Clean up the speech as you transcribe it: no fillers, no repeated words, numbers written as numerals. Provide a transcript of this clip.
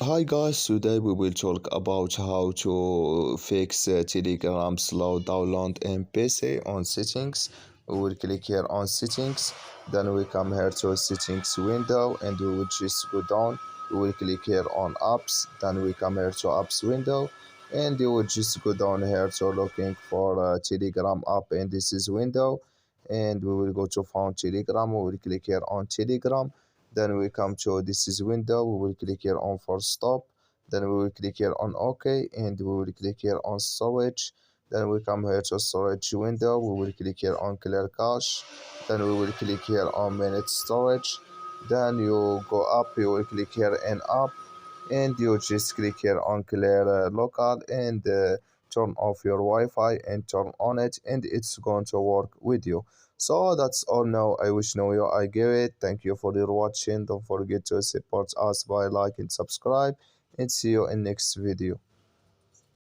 Hi guys, today we will talk about how to fix Telegram slow download in PC on settings. We will click here on settings, then we come here to settings window and we will just go down. We will click here on apps, then we come here to apps window and you will just go down here to looking for Telegram app in this is window and we will go to found Telegram. We will click here on Telegram, then we come to this is window. We will click here on for stop, then we will click here on OK and we will click here on storage. Then we come here to storage window. We will click here on clear cache, then we will click here on manage storage. Then you go up, you will click here in app and you just click here on clear local and turn off your Wi-Fi and turn on it and it's going to work with you. So that's all now. I wish know you I give it. Thank you for your watching. Don't forget to support us by like and subscribe and see you in next video.